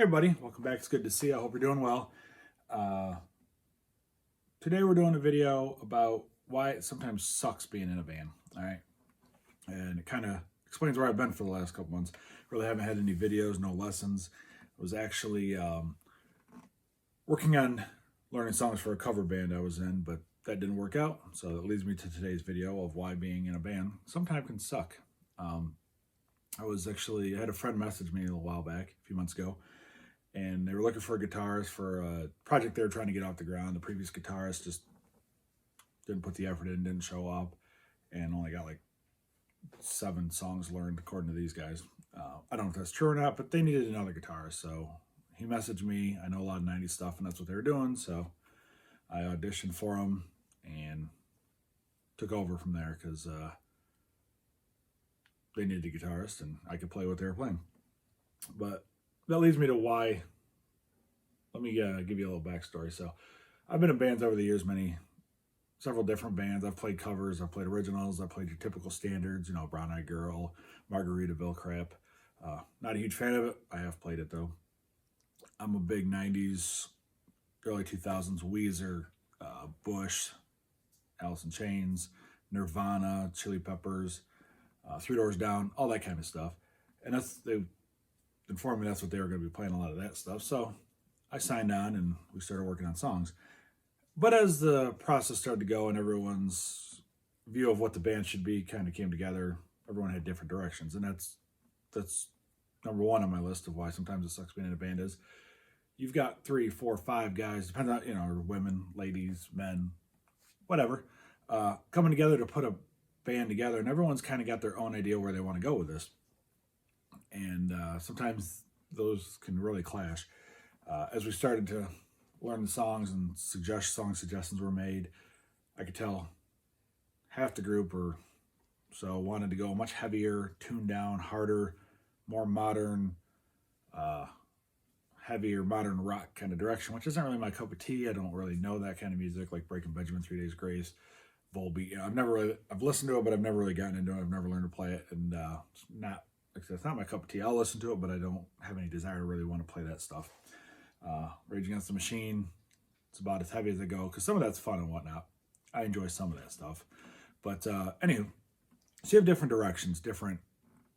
everybody, welcome back. It's good to see you. I hope you're doing well. Uh, Today we're doing a video about why it sometimes sucks being in a band. All right, and it kind of explains where I've been for the last couple months. Really haven't had any videos, no lessons. I was actually working on learning songs for a cover band I was in, but that didn't work out. So that leads me to today's video of why being in a band sometimes can suck. I had a friend message me a little while back, a few months ago, and they were looking for guitars for a project they were trying to get off the ground. The previous guitarist just didn't put the effort in, didn't show up, and only got like 7 songs learned according to these guys. I don't know if that's true or not, but they needed another guitarist. So he messaged me. I know a lot of 90s stuff, and that's what they were doing. So I auditioned for him and took over from there because they needed a guitarist, and I could play what they were playing. But that leads me to why. Let me give you a little backstory. So I've been in bands over the years, several different bands. I've played covers, I've played originals, I've played your typical standards, Brown Eyed Girl, Margaritaville crap. Not a huge fan of it. I have played it though. I'm a big 90s, early 2000s Weezer, Bush, Alice in Chains, Nirvana, Chili Peppers, Three Doors Down, all that kind of stuff. And they informed me that's what they were going to be playing, a lot of that stuff. So I signed on and we started working on songs. But as the process started to go and everyone's view of what the band should be kind of came together, everyone had different directions. And that's number one on my list of why sometimes it sucks being in a band is you've got 3, 4, 5 guys, depending on, or women, ladies, men, whatever, coming together to put a band together, and everyone's kind of got their own idea where they want to go with this. And sometimes those can really clash. As we started to learn the songs and song suggestions were made, I could tell half the group or so wanted to go much heavier, tuned down, harder, more modern, heavier, modern rock kind of direction, which isn't really my cup of tea. I don't really know that kind of music, like Breaking Benjamin, 3 Days Grace, Volbeat. I've listened to it, but I've never really gotten into it. I've never learned to play it, and it's not my cup of tea. I'll listen to it, but I don't have any desire to really want to play that stuff. Rage Against the Machine, it's about as heavy as I go, because some of that's fun and whatnot. I enjoy some of that stuff. But anywho, so you have different directions, different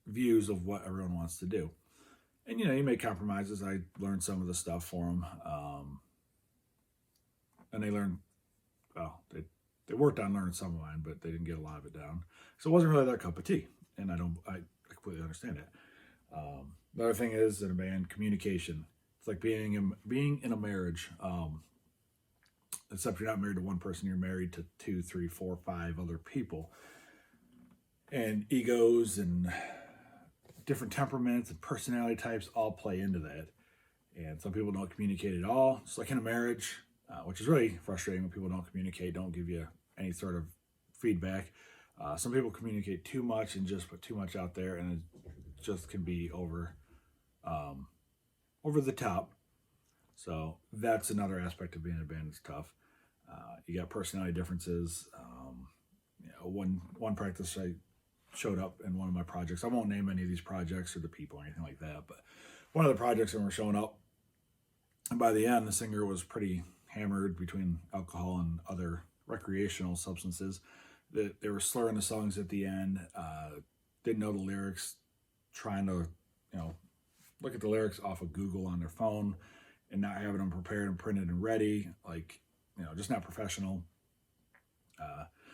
views of what everyone wants to do. And, you make compromises. I learned some of the stuff for them. And they learned, they worked on learning some of mine, but they didn't get a lot of it down. So it wasn't really their cup of tea. And I completely understand it. The other thing is in a band, communication. It's like being in a marriage, except you're not married to one person, you're married to 2, 3, 4, 5 other people. And egos and different temperaments and personality types all play into that. And some people don't communicate at all. It's like in a marriage, which is really frustrating when people don't communicate, don't give you any sort of feedback. Some people communicate too much and just put too much out there, and it just can be over the top. So that's another aspect of being in a band that's tough. You got personality differences. One practice I showed up in one of my projects. I won't name any of these projects or the people or anything like that, but one of the projects when we're showing up, and by the end, the singer was pretty hammered between alcohol and other recreational substances. They were slurring the songs at the end, didn't know the lyrics, trying to, look at the lyrics off of Google on their phone and not having them prepared and printed and ready, just not professional.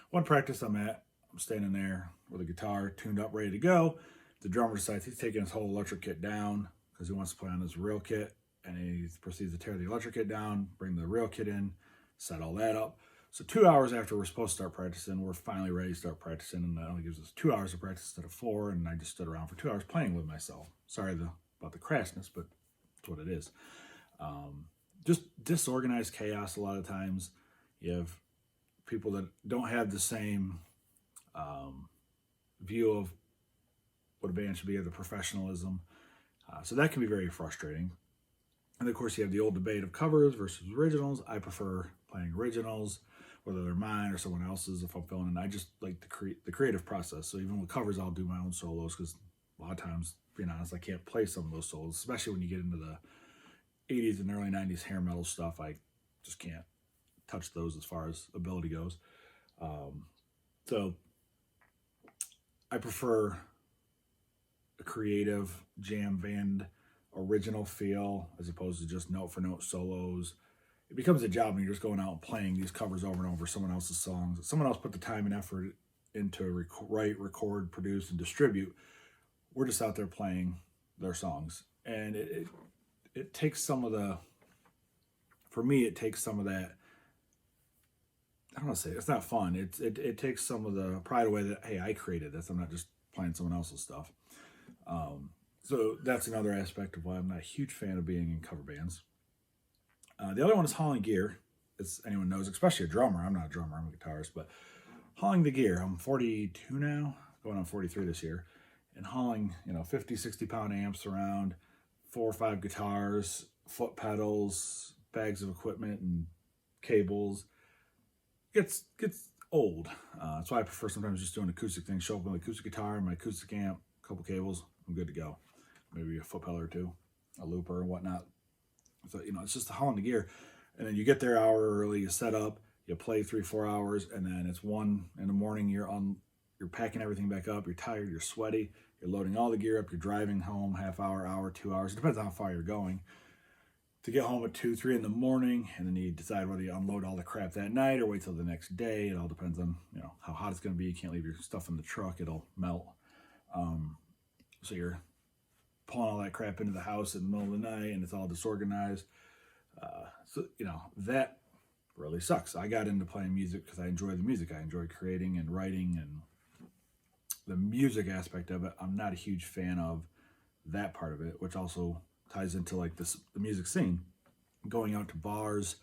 One practice I'm standing there with a guitar tuned up, ready to go. The drummer decides he's taking his whole electric kit down because he wants to play on his real kit, and he proceeds to tear the electric kit down, bring the real kit in, set all that up. So 2 hours after we're supposed to start practicing, we're finally ready to start practicing, and that only gives us 2 hours of practice instead of 4, and I just stood around for 2 hours playing with myself. Sorry about the crassness, but that's what it is. Just disorganized chaos a lot of times. You have people that don't have the same view of what a band should be, or the professionalism. So that can be very frustrating. And of course, you have the old debate of covers versus originals. I prefer playing originals, whether they're mine or someone else's if I'm feeling it. I just like the creative process. So even with covers, I'll do my own solos because a lot of times, being honest, I can't play some of those solos, especially when you get into the 80s and early 90s hair metal stuff, I just can't touch those as far as ability goes. So I prefer a creative jam band original feel as opposed to just note for note solos. It becomes a job when you're just going out and playing these covers over and over someone else's songs. Someone else put the time and effort into write, record, produce, and distribute. We're just out there playing their songs, and it takes some of the. For me, it takes some of that. I don't want to say it's not fun. It takes some of the pride away that, hey, I created this. I'm not just playing someone else's stuff. So that's another aspect of why I'm not a huge fan of being in cover bands. The other one is hauling gear, as anyone knows, especially a drummer. I'm not a drummer, I'm a guitarist, but hauling the gear. I'm 42 now, going on 43 this year, and hauling, 50, 60 pound amps around, 4 or 5 guitars, foot pedals, bags of equipment, and cables. Gets old. That's why I prefer sometimes just doing acoustic things. Show up with an acoustic guitar, my acoustic amp, a couple cables, I'm good to go. Maybe a foot pedal or two, a looper and whatnot. So, it's just hauling the gear. And then you get there an hour early, you set up, you play 3-4 hours, and then it's 1 in the morning, you're packing everything back up, you're tired, you're sweaty, you're loading all the gear up, you're driving home half hour, 2 hours. It depends on how far you're going. To get home at 2, 3 in the morning, and then you decide whether you unload all the crap that night or wait till the next day. It all depends on, how hot it's going to be. You can't leave your stuff in the truck. It'll melt. So you're pulling all that crap into the house in the middle of the night, and it's all disorganized. So that really sucks. I got into playing music because I enjoy the music. I enjoy creating and writing, and the music aspect of it, I'm not a huge fan of that part of it, which also ties into like the music scene. Going out to bars,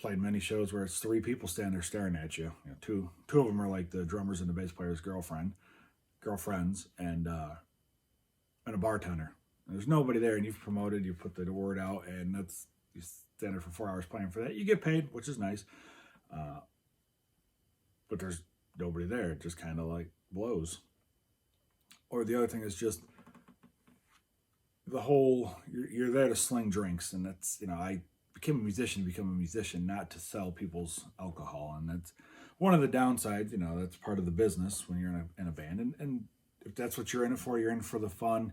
played many shows where it's 3 people standing there staring at you. Two of them are like the drummers and the bass player's girlfriends, and a bartender. And there's nobody there, and you've promoted, you put the word out, and you stand there for 4 hours playing for that. You get paid, which is nice, but there's nobody there. It just kind of like blows. Or the other thing is just the whole, you're there to sling drinks, and that's, I became a musician to become a musician, not to sell people's alcohol, and that's one of the downsides. That's part of the business when you're in a band, and if that's what you're in it for, you're in for the fun.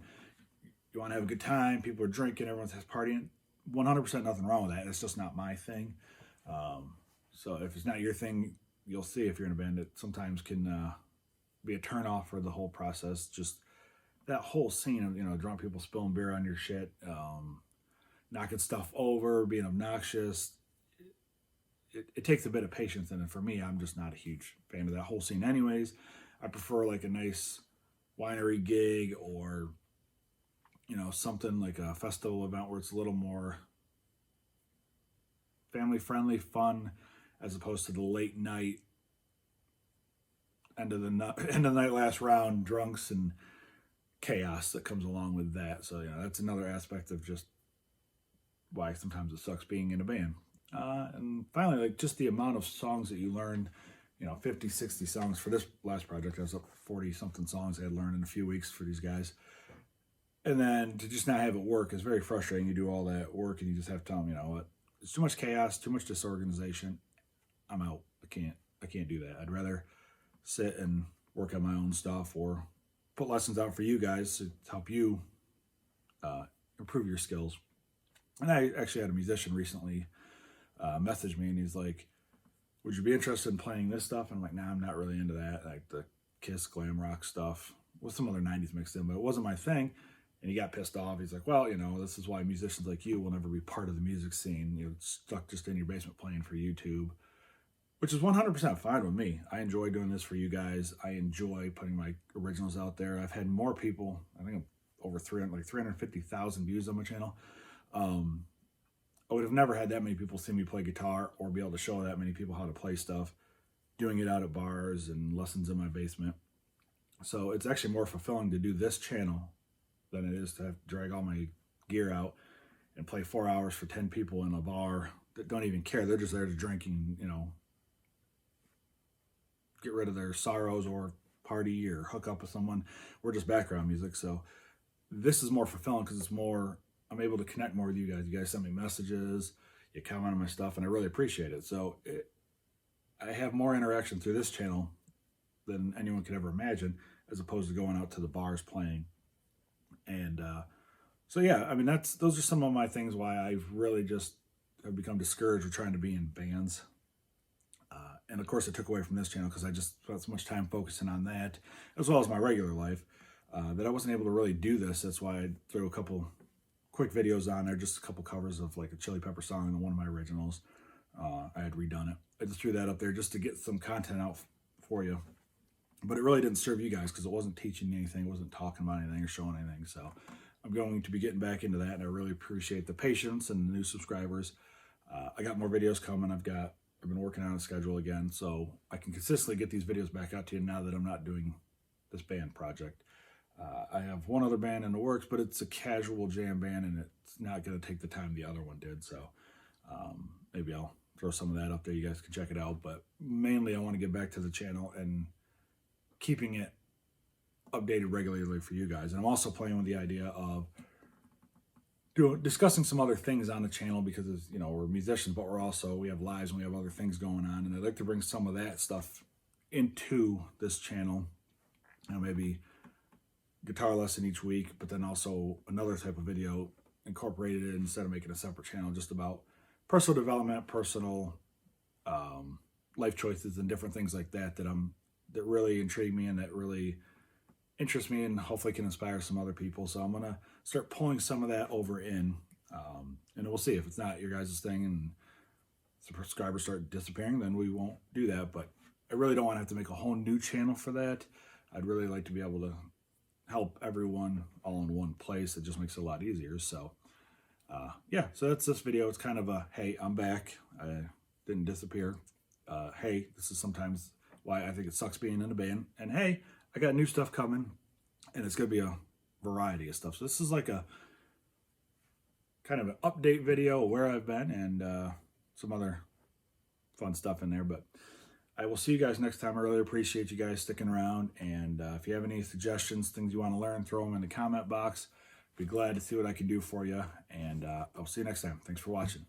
You want to have a good time. People are drinking. Everyone's partying. 100% nothing wrong with that. It's just not my thing. So if it's not your thing, you'll see if you're in a band, it sometimes can be a turnoff for the whole process. Just that whole scene of drunk people spilling beer on your shit, knocking stuff over, being obnoxious. It takes a bit of patience, and for me, I'm just not a huge fan of that whole scene. Anyways, I prefer like a nice winery gig, or something like a festival event where it's a little more family friendly, fun, as opposed to the late night, end of the night, last round, drunks and chaos that comes along with that. So that's another aspect of just why sometimes it sucks being in a band. And finally, like just the amount of songs that you learn, 50, 60 songs for this last project. I was up 40 something songs I had learned in a few weeks for these guys. And then to just not have it work is very frustrating. You do all that work and you just have to tell them, what, it's too much chaos, too much disorganization. I'm out. I can't do that. I'd rather sit and work on my own stuff, or put lessons out for you guys to help you improve your skills. And I actually had a musician recently message me, and he's like, would you be interested in playing this stuff? And I'm like, nah, I'm not really into that. Like the Kiss glam rock stuff with some other 90s mixed in, but it wasn't my thing. And he got pissed off. He's like, well, this is why musicians like you will never be part of the music scene. You're stuck just in your basement playing for YouTube, which is 100% fine with me. I enjoy doing this for you guys. I enjoy putting my originals out there. I've had more people, I think I'm over 350,000 views on my channel. I would have never had that many people see me play guitar or be able to show that many people how to play stuff, doing it out at bars and lessons in my basement. So it's actually more fulfilling to do this channel than it is to have to drag all my gear out and play 4 hours for 10 people in a bar that don't even care. They're just there to drink and, get rid of their sorrows or party or hook up with someone. We're just background music. So this is more fulfilling because it's more I'm able to connect more with you guys. You guys send me messages, you comment on my stuff, and I really appreciate it. So I have more interaction through this channel than anyone could ever imagine, as opposed to going out to the bars playing. And so yeah, I mean, those are some of my things why I've really just have become discouraged with trying to be in bands. And of course, it took away from this channel because I just spent so much time focusing on that, as well as my regular life, that I wasn't able to really do this. That's why I threw a couple quick videos on there, just a couple covers of like a Chili Pepper song and one of my originals. I had redone it. I just threw that up there just to get some content out for you. But it really didn't serve you guys because it wasn't teaching you anything, it wasn't talking about anything or showing anything. So I'm going to be getting back into that, and I really appreciate the patience and the new subscribers. I got more videos coming. I've been working on a schedule again, so I can consistently get these videos back out to you now that I'm not doing this band project. I have one other band in the works, but it's a casual jam band, and it's not going to take the time the other one did. So maybe I'll throw some of that up there. You guys can check it out. But mainly I want to get back to the channel and keeping it updated regularly for you guys. And I'm also playing with the idea of discussing some other things on the channel because, you know, we're musicians, but we have lives and we have other things going on. And I'd like to bring some of that stuff into this channel. You know, maybe guitar lesson each week, but then also another type of video incorporated in instead of making a separate channel, just about personal development, personal life choices and different things like that that really intrigue me and that really interest me and hopefully can inspire some other people. So I'm going to start pulling some of that over in, and we'll see. If it's not your guys' thing and subscribers start disappearing, then we won't do that. But I really don't want to have to make a whole new channel for that. I'd really like to be able to help everyone all in one place. It just makes it a lot easier. So yeah, so that's this video. It's kind of a, hey, I'm back. I didn't disappear. Hey, this is sometimes why I think it sucks being in a band. And hey, I got new stuff coming, and it's going to be a variety of stuff. So this is like a kind of an update video of where I've been and some other fun stuff in there. But I will see you guys next time. I really appreciate you guys sticking around. And if you have any suggestions, things you want to learn, throw them in the comment box. Be glad to see what I can do for you. And I'll see you next time. Thanks for watching.